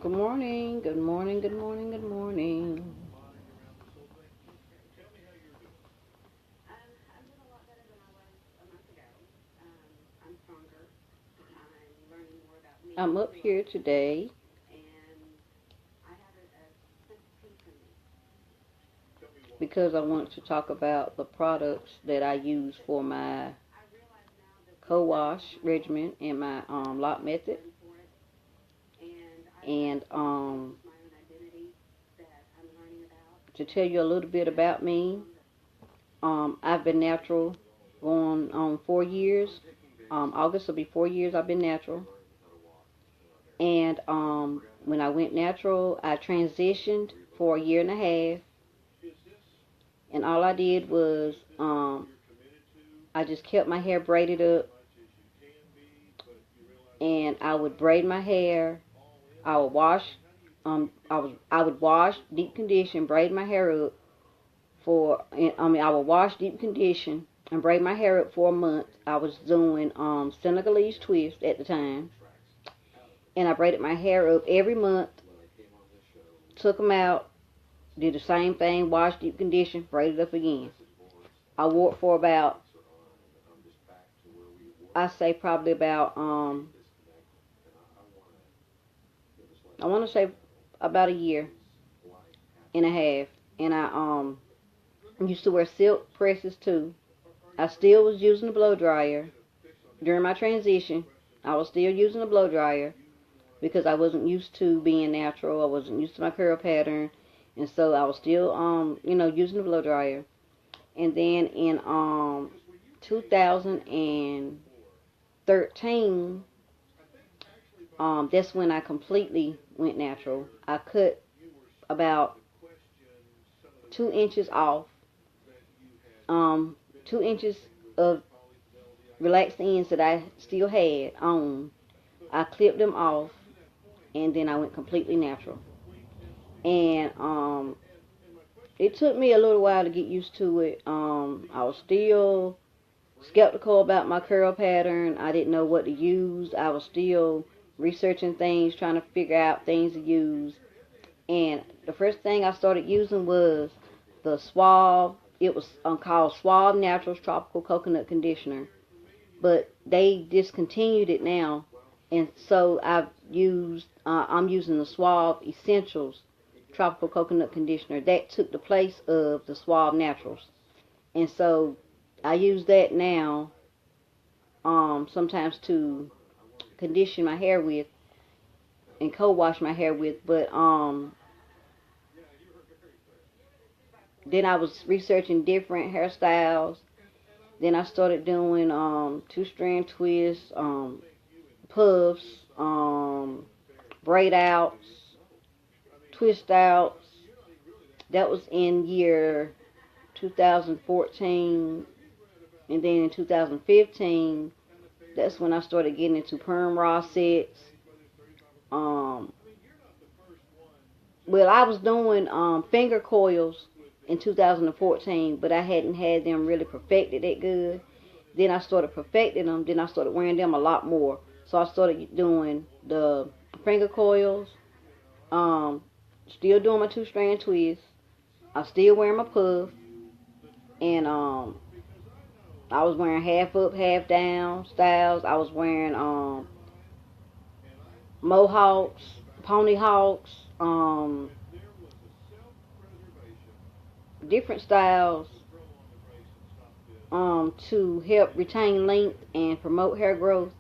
Good morning, good morning, good morning, good morning. I'm up here today because I want to talk about the products that I use for my Cowash regimen and my LOC method. And to tell you a little bit about me, I've been natural going on 4 years. August will be 4 years I've been natural. And when I went natural, I transitioned for a year and a half. And all I did was I just kept my hair braided up. And I would braid my hair. I would wash. I would wash, deep condition, braid my hair up I would wash, deep condition, and braid my hair up for a month. I was doing Senegalese twist at the time, and I braided my hair up every month. Took them out, did the same thing, wash, deep condition, braided up again. I wore it for about, I say probably about I want to say about a year and a half. And I used to wear silk presses too. I still was using the blow dryer during my transition. I was still using the blow dryer because I wasn't used to being natural. I wasn't used to my curl pattern, and so I was still using the blow dryer. And then in 2013, that's when I completely went natural. I cut about 2 inches off, 2 inches of relaxed ends that I still had on. I clipped them off, and then I went completely natural. And it took me a little while to get used to it. I was still skeptical about my curl pattern. I didn't know what to use. I was still researching things, trying to figure out things to use. And the first thing I started using was the Suave. It was called Suave Naturals Tropical Coconut Conditioner, but they discontinued it now. And so I'm using the Suave Essentials Tropical Coconut Conditioner. That took the place of the Suave Naturals. And so I use that now sometimes to condition my hair with and co-wash my hair with. But then I was researching different hairstyles. Then I started doing two-strand twists, puffs, braid outs, twist outs. That was in year 2014. And then in 2015, that's when I started getting into perm raw sets. Well, I was doing finger coils in 2014, but I hadn't had them really perfected that good. Then I started perfecting them. Then I started wearing them a lot more. So I started doing the finger coils. Still doing my two-strand twist. I still wearing my puff. And I was wearing half up, half down styles. I was wearing mohawks, pony hawks, different styles to help retain length and promote hair growth.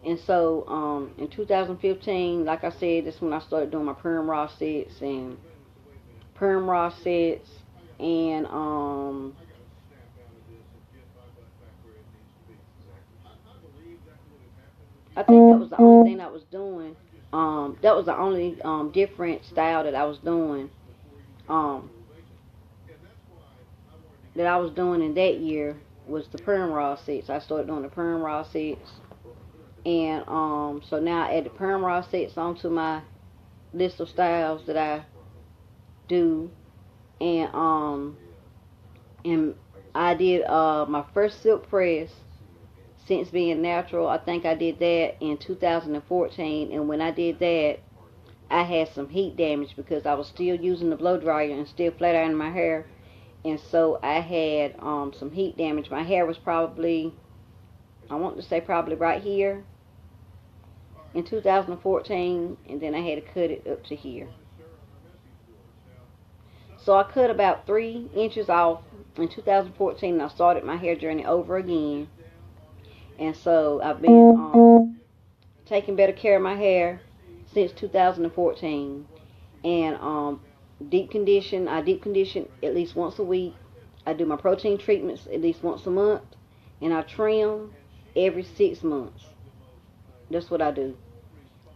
And so in 2015, like I said, that's when I started doing my perm raw sets and I think that was the only thing I was doing. That was the only different style that I was doing. Um, that I was doing in that year was the perm raw sets. I started doing the perm raw sets, and so now I added perm raw sets onto my list of styles that I do, and I did my first silk press since being natural. I think I did that in 2014, and when I did that, I had some heat damage because I was still using the blow dryer and still flat ironing my hair. And so I had some heat damage. My hair was probably, I want to say probably right here in 2014, and then I had to cut it up to here. So I cut about 3 inches off in 2014, and I started my hair journey over again. And so I've been taking better care of my hair since 2014. And deep condition, I deep condition at least once a week. I do my protein treatments at least once a month, and I trim every 6 months. That's what I do.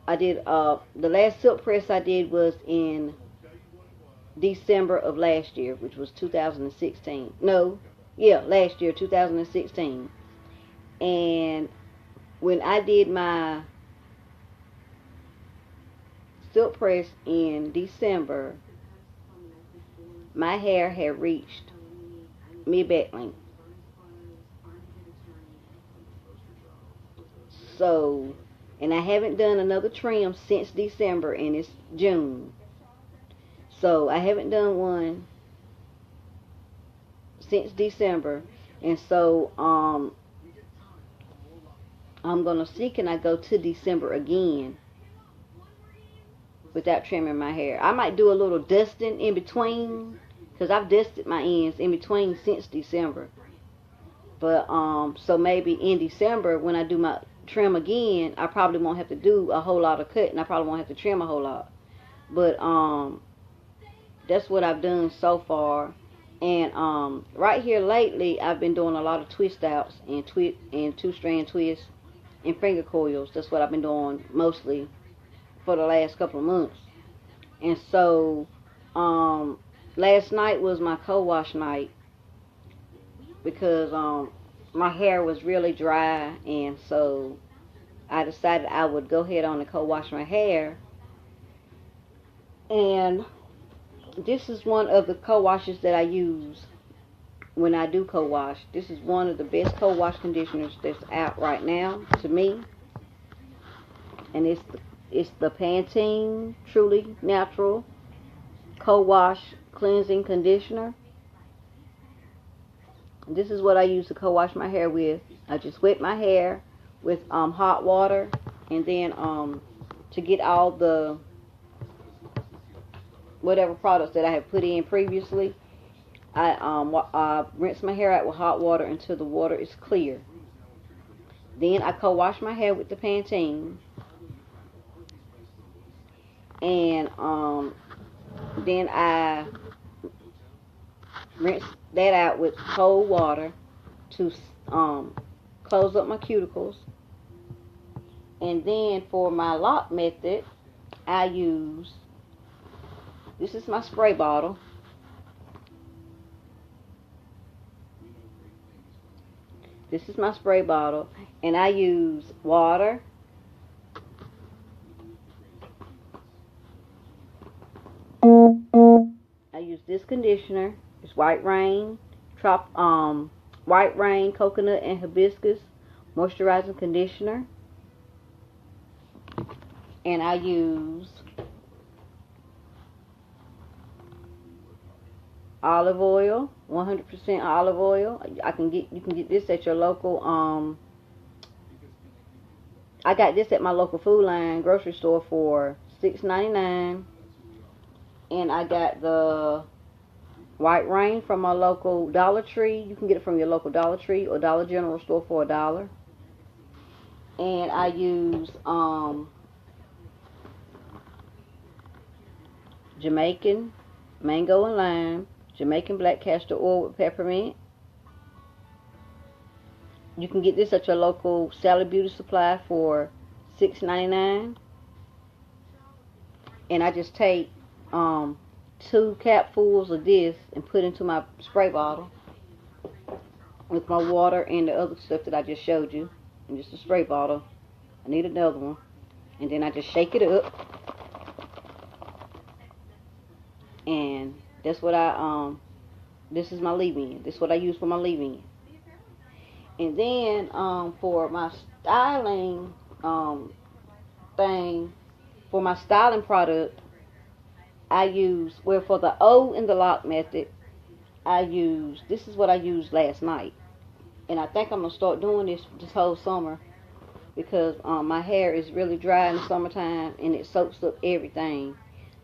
I did the last silk press I did was in December of last year, which was 2016. No, yeah, last year, 2016. And when I did my silk press in December, my hair had reached mid-back length. So, and I haven't done another trim since December, and it's June. So I haven't done one since December, and so I'm gonna see, can I go to December again without trimming my hair. I might do a little dusting in between, because I've dusted my ends in between since December. But so maybe in December when I do my trim again, I probably won't have to do a whole lot of cutting. I probably won't have to trim a whole lot. But that's what I've done so far. And right here lately, I've been doing a lot of twist outs and 2-strand twists and finger coils. That's what I've been doing mostly for the last couple of months. And so last night was my co-wash night, because my hair was really dry, and so I decided I would go ahead on and co-wash my hair. And this is one of the co-washes that I use when I do co-wash. This is one of the best co-wash conditioners that's out right now to me. And it's the Pantene Truly Natural Co-Wash Cleansing Conditioner. This is what I use to co-wash my hair with. I just wet my hair with hot water, and then to get all the whatever products that I have put in previously, I rinse my hair out with hot water until the water is clear. Then I co-wash my hair with the Pantene, and then I rinse that out with cold water to close up my cuticles. And then for my LOC method, I use, this is my spray bottle. This is my spray bottle, and I use water, I use this conditioner. It's White Rain, White Rain Coconut and Hibiscus Moisturizing Conditioner. And I use olive oil, 100% olive oil. You can get this at your local I got this at my local Food Line grocery store for $6.99. And I got the White Rain from my local Dollar Tree. You can get it from your local Dollar Tree or Dollar General store for $1. And I use Jamaican mango and lime, Jamaican black castor oil with peppermint. You can get this at your local Sally Beauty Supply for $6.99. And I just take 2 capfuls of this and put into my spray bottle with my water and the other stuff that I just showed you, and just a spray bottle. I need another one. And then I just shake it up, and that's what this is my leave-in. This is what I use for my leave-in. And then for my styling thing, for my styling product, I use, well, for the O in the LOC method, this is what I used last night. And I think I'm going to start doing this whole summer because my hair is really dry in the summertime and it soaks up everything.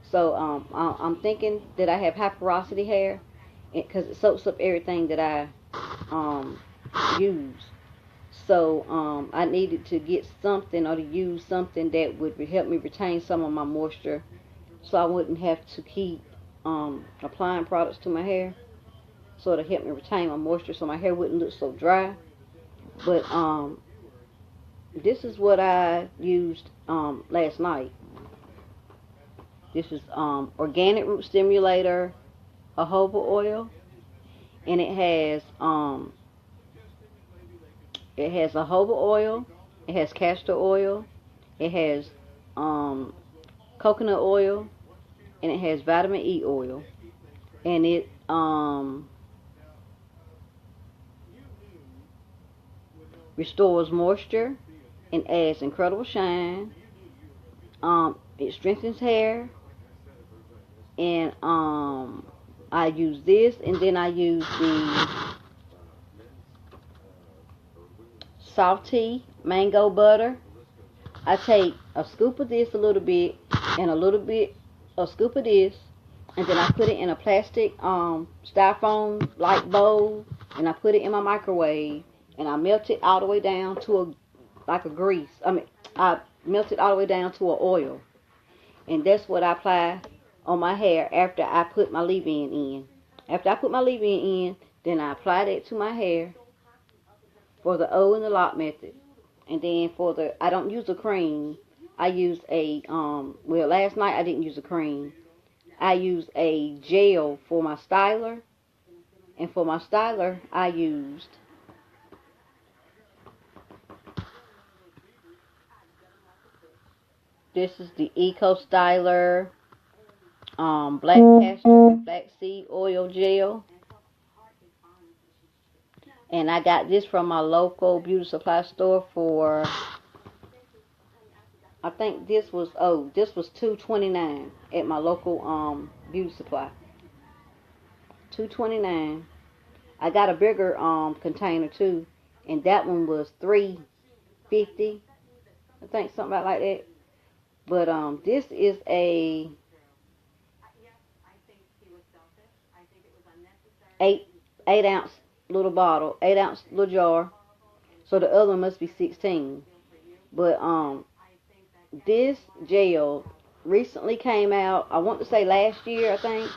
So I'm thinking that I have high porosity hair because it soaks up everything that I use. So I needed to get something or to use something that would help me retain some of my moisture so I wouldn't have to keep applying products to my hair. So to help me retain my moisture so my hair wouldn't look so dry. But this is what I used last night. This is organic root stimulator jojoba oil, and it has jojoba oil, it has castor oil, it has coconut oil, and it has vitamin E oil, and it restores moisture and adds incredible shine. It strengthens hair, and I use this, and then I use the salty mango butter. I take a scoop of this, a little bit, and a scoop of this, and then I put it in a plastic styrofoam like bowl, and I put it in my microwave, and I melt it all the way down to I melt it all the way down to an oil, and that's what I apply on my hair after I put my leave-in in. After I put my leave-in in, then I apply that to my hair for the O and the LOC method. And then I don't use a cream. I use a, well, last night I didn't use a cream. I use a gel for my styler. And for my styler, I used this is the Eco Styler black castor and black seed oil gel. And I got this from my local beauty supply store for, I think this was $2.29 at my local beauty supply. $2.29. I got a bigger container too, and that one was $3.50. I think something about like that. But this is a 8 ounce little bottle, 8 ounce little jar. So the other one must be 16. But this gel recently came out, I want to say last year, I think.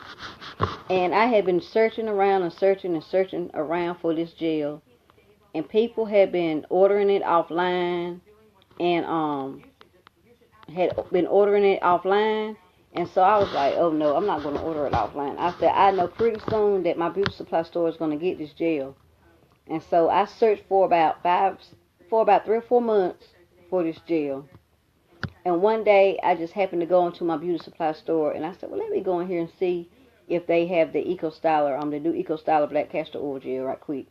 And I had been searching around and searching around for this gel. And people had been ordering it offline. And had been ordering it offline. And so I was like, oh no, I'm not going to order it offline. I said, I know pretty soon that my beauty supply store is going to get this gel. And so I searched for about 3 or 4 months for this gel. And one day I just happened to go into my beauty supply store, and I said, well, let me go in here and see if they have the Eco Styler, the new Eco Styler black castor oil gel right quick.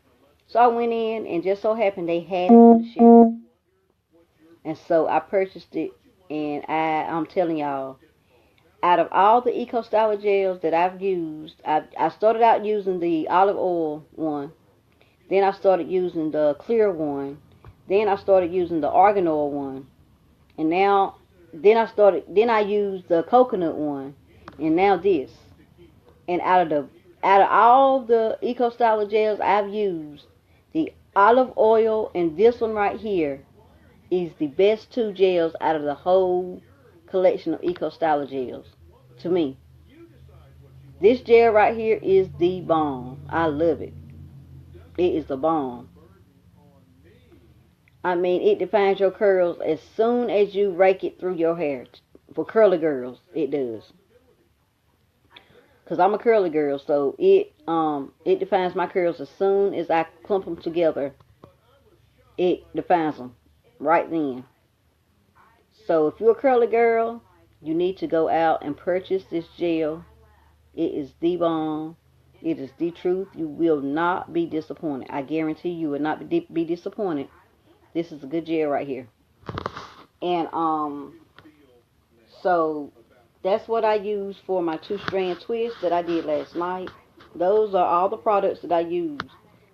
So I went in, and just so happened they had it on the shelf. And so I purchased it, and I'm telling y'all, out of all the Eco Styler gels that I've used, I started out using the olive oil one. Then I started using the clear one. Then I started using the argan oil one. And now, then I used the coconut one. And now this. And out of all the Eco Styler gels I've used, the olive oil and this one right here is the best 2 gels out of the whole collection of Eco Styler gels, to me. This gel right here is the bomb. I love it. It is the bomb. I mean, it defines your curls as soon as you rake it through your hair. For curly girls, it does. Because I'm a curly girl, so it defines my curls as soon as I clump them together. It defines them right then. So if you're a curly girl, you need to go out and purchase this gel. It is the bomb. It is the truth. You will not be disappointed. I guarantee you will not be disappointed. This is a good gel right here. And So that's what I use for my 2-strand twist that I did last night. Those are all the products that I used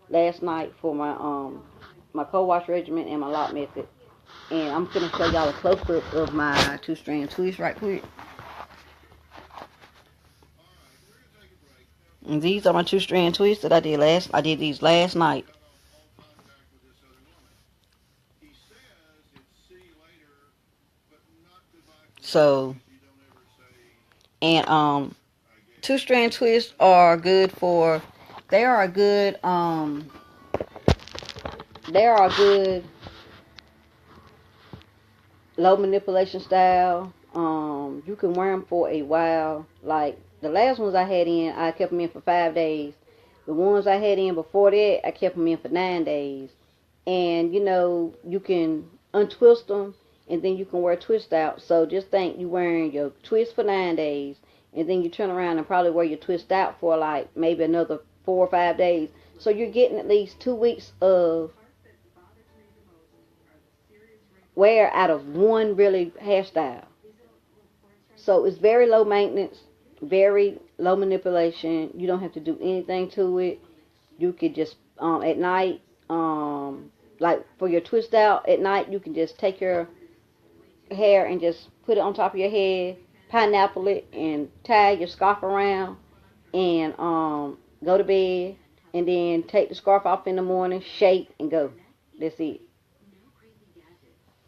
last night for my co-wash regimen and my LOC method. And I'm gonna show y'all a close-up of my 2-strand twist right quick. And these are my 2-strand twists that I did these last night. So, and 2-strand twists are good for, they are a good low manipulation style. You can wear them for a while. Like the last ones I had in, I kept them in for 5 days. The ones I had in before that, I kept them in for 9 days. And you know, you can untwist them, and then you can wear twist out. So just think you wearing your twist for 9 days, and then you turn around and probably wear your twist out for like maybe another 4 or 5 days. So you're getting at least 2 weeks of wear out of one really hairstyle. So it's very low maintenance, very low manipulation. You don't have to do anything to it. You could just at night, like for your twist out at night, you can just take your hair and just put it on top of your head, pineapple it, and tie your scarf around, and go to bed, and then take the scarf off in the morning, shake, and go. That's it.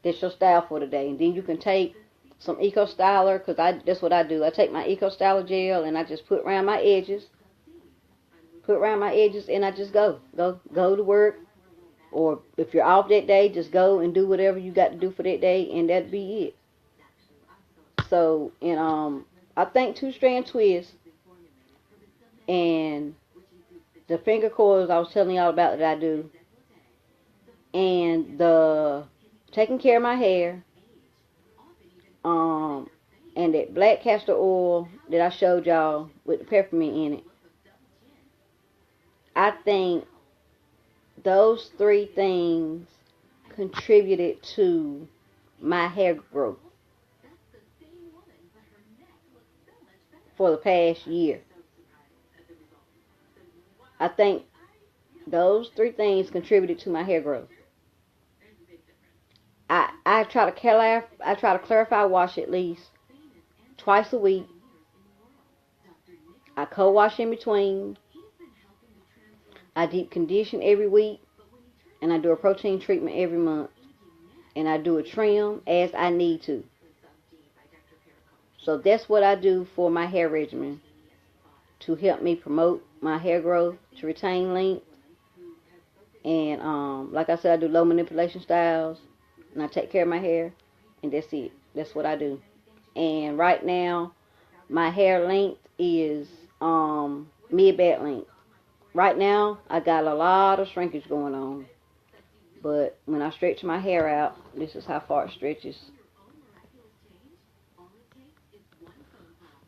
That's your style for the day. And then you can take some Eco Styler, because that's what I do. I take my Eco Styler gel and I just put around my edges. And I just go to work. Or if you're off that day, just go and do whatever you got to do for that day, and that'd be it. So, and I think 2-strand twist and the finger coils I was telling y'all about that I do, and the taking care of my hair, and that black castor oil that I showed y'all with the peppermint in it. I think those 3 things contributed to my hair growth for the past year. I think those 3 things contributed to my hair growth. I try to clarify wash at least twice a week. I co-wash in between. I deep condition every week, and I do a protein treatment every month, and I do a trim as I need to. So that's what I do for my hair regimen to help me promote my hair growth, to retain length, and like I said, I do low manipulation styles, and I take care of my hair, and that's it. That's what I do. And right now, my hair length is mid-back length. Right now, I got a lot of shrinkage going on. But when I stretch my hair out, this is how far it stretches.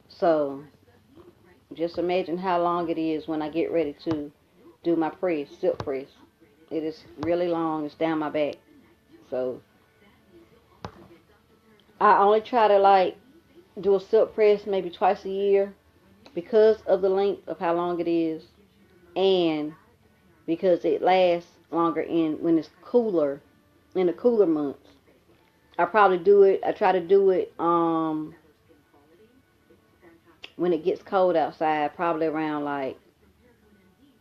So, just imagine how long it is when I get ready to do my press, silk press. It is really long. It's down my back. So, I only try to like do a silk press maybe twice a year because of the length of how long it is, and because it lasts longer when it's cooler, in the cooler months. I try to do it when it gets cold outside, probably around like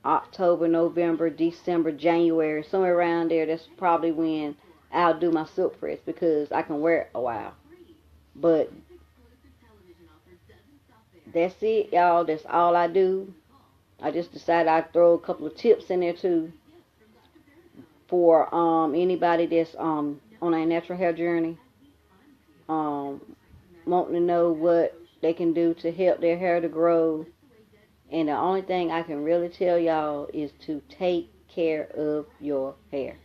October, November, December, January, somewhere around there. That's probably when I'll do my silk press, because I can wear it a while. But that's it, y'all. That's all I do. I just decided I'd throw a couple of tips in there too for anybody that's on a natural hair journey, wanting to know what they can do to help their hair to grow. And the only thing I can really tell y'all is to take care of your hair.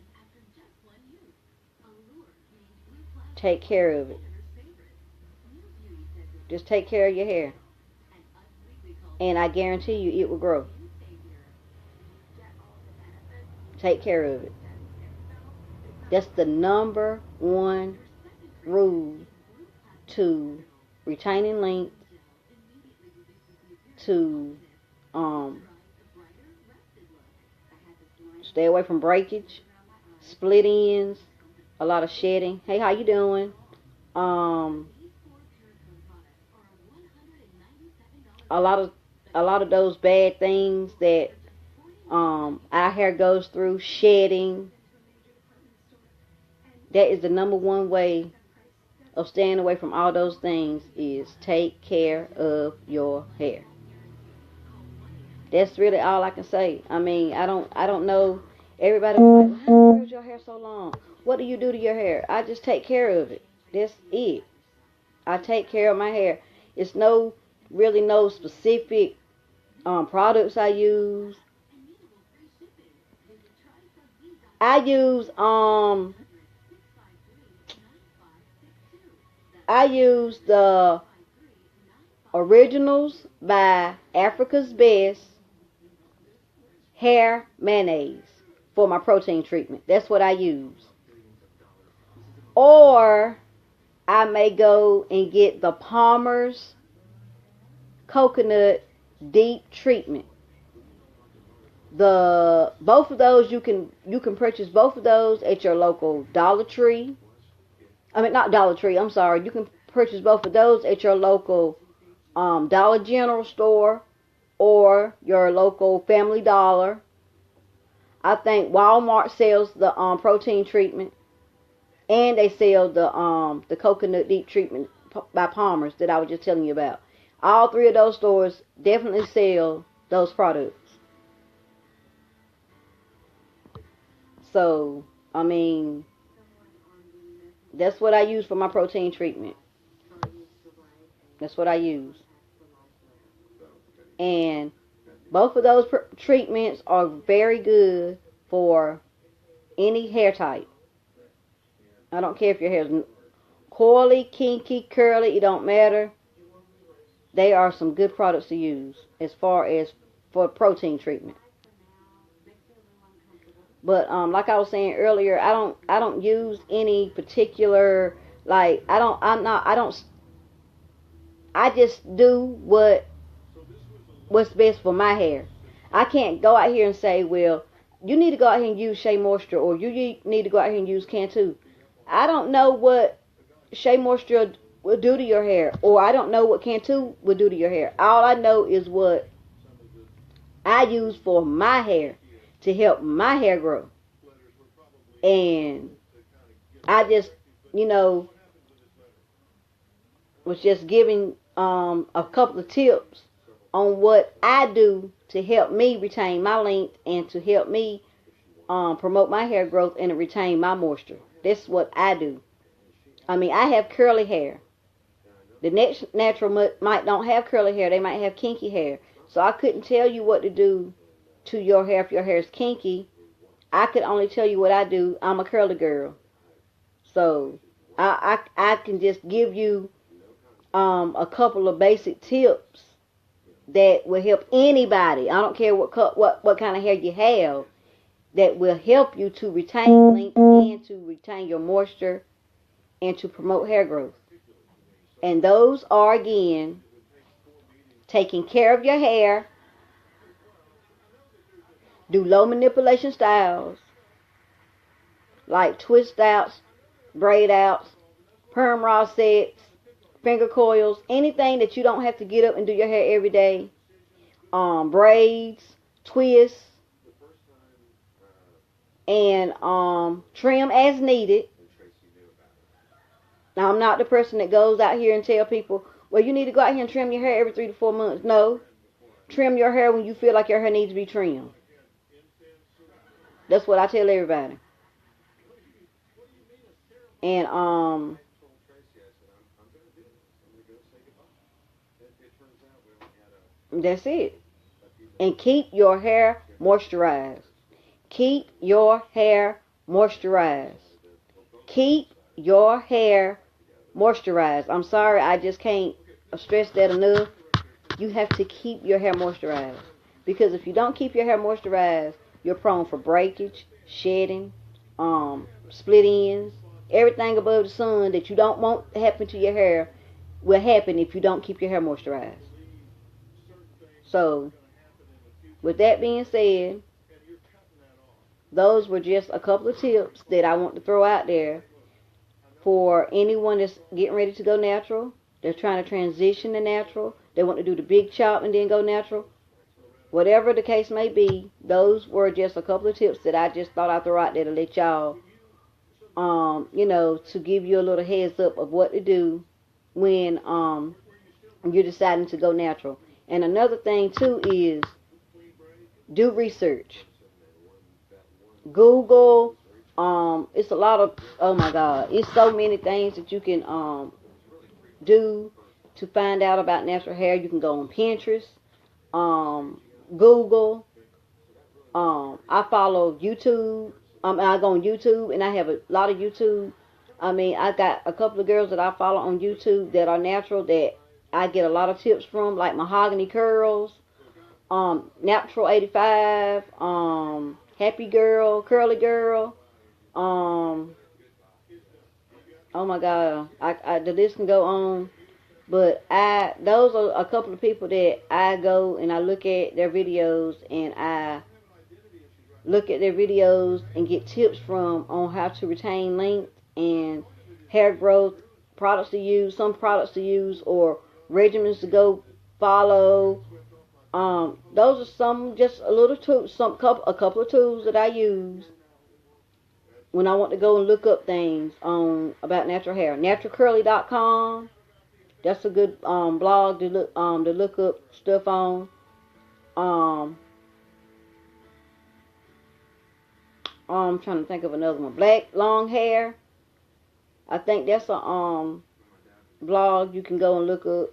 Take care of it. Just take care of your hair, and I guarantee you it will grow. Take care of it. That's the number one rule to retaining length, to stay away from breakage, split ends, a lot of shedding. Hey, how you doing? Um, a lot of those bad things that our hair goes through, shedding. That is the number one way of staying away from all those things, is take care of your hair. That's really all I can say. I mean, I don't know. Everybody was like, well, how grows your hair so long? What do you do to your hair? I just take care of it. That's it. I take care of my hair. It's really no specific products I use. I use the Originals by Africa's Best hair mayonnaise for my protein treatment. That's what I use. Or I may go and get the Palmer's coconut deep treatment. Both of those you can purchase both of those at your local Dollar Tree. I mean, not Dollar Tree. I'm sorry. You can purchase both of those at your local Dollar General store or your local Family Dollar. I think Walmart sells the protein treatment, and they sell the coconut deep treatment by Palmer's that I was just telling you about. All three of those stores definitely sell those products. So, I mean, that's what I use for my protein treatment. That's what I use. And both of those treatments are very good for any hair type. I don't care if your hair is coily, kinky, curly, it don't matter. They are some good products to use as far as for protein treatment. But like I was saying earlier, I don't use any particular, like, I just do what's best for my hair. I can't go out here and say, well, you need to go out here and use Shea Moisture, or you need to go out here and use Cantu. I don't know what Shea Moisture will do to your hair, or I don't know what Cantu will do to your hair. All I know is what I use for my hair to help my hair grow. And I just, was just giving a couple of tips on what I do to help me retain my length and to help me promote my hair growth and to retain my moisture. That's what I do. I mean, I have curly hair. The next natural might not have curly hair. They might have kinky hair. So I couldn't tell you what to do to your hair if your hair is kinky. I could only tell you what I do. I'm a curly girl. So I can just give you a couple of basic tips that will help anybody. I don't care what kind of hair you have, that will help you to retain length and to retain your moisture and to promote hair growth. And those are, again, taking care of your hair, do low manipulation styles like twist outs, braid outs, perm rossettes, finger coils, anything that you don't have to get up and do your hair every day. Braids, twists, and trim as needed. Now, I'm not the person that goes out here and tell people, well, you need to go out here and trim your hair every 3 to 4 months. No. Trim your hair when you feel like your hair needs to be trimmed. That's what I tell everybody. And that's it. And keep your hair moisturized. Keep your hair moisturized. Keep your hair moisturized. I'm sorry, I just can't stress that enough. You have to keep your hair moisturized. Because if you don't keep your hair moisturized, you're prone for breakage, shedding, split ends, everything above the sun that you don't want to happen to your hair will happen if you don't keep your hair moisturized. So, with that being said, those were just a couple of tips that I want to throw out there for anyone that's getting ready to go natural. They're trying to transition to natural. They want to do the big chop and then go natural. Whatever the case may be, those were just a couple of tips that I just thought I'd throw out there to let y'all, to give you a little heads up of what to do when you're deciding to go natural. And another thing too is do research. Google. It's a lot of, oh my God, it's so many things that you can do to find out about natural hair. You can go on Pinterest, Google. I follow YouTube. I go on YouTube, and I have a lot of YouTube. I got a couple of girls that I follow on YouTube that are natural that I get a lot of tips from, like Mahogany Curls, Natural 85, Happy Girl, Curly Girl. Oh my God, the list can go on. But those are a couple of people that I go and I look at their videos, and I look at their videos and get tips from on how to retain length and hair growth, products to use, some products to use, or regimens to go follow. Those are some, just a little tools, a couple of tools that I use when I want to go and look up things about natural hair. Naturalcurly.com. That's a good blog to look up stuff on. I'm trying to think of another one. Black Long Hair. I think that's a blog you can go and look up.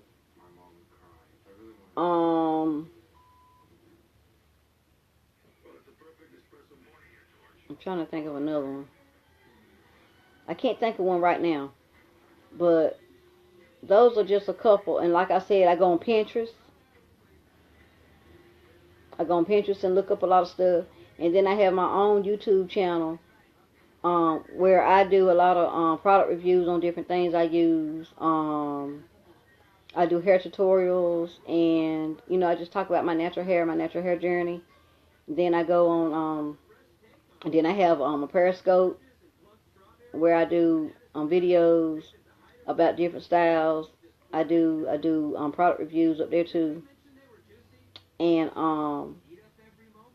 I'm trying to think of another one. I can't think of one right now. But those are just a couple. And like I said, I go on Pinterest. I go on Pinterest and look up a lot of stuff. And then I have my own YouTube channel where I do a lot of product reviews on different things I use. I do hair tutorials, and I just talk about my natural hair journey. Then I go on, and then I have a Periscope where I do videos about different styles. I do product reviews up there too, and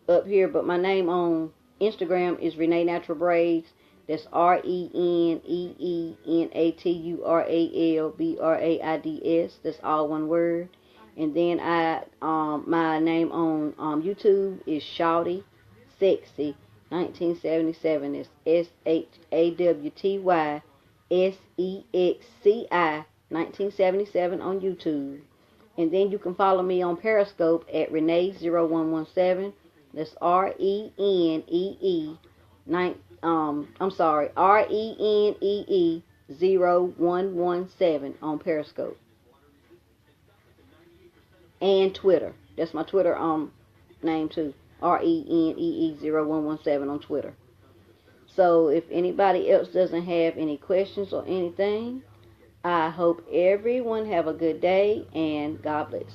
up here. But my name on Instagram is Renee Natural Braids. That's ReneNatural That's all one word. And then my name on YouTube is Shawty Sexy 1977. It's SHAWTYSEXCI 1977 on YouTube. And then you can follow me on Periscope at Renee0117. That's RENEE RENEE 0117 on Periscope. And Twitter. That's my Twitter name too. RENEE 0117 on Twitter. So if anybody else doesn't have any questions or anything, I hope everyone have a good day, and God bless.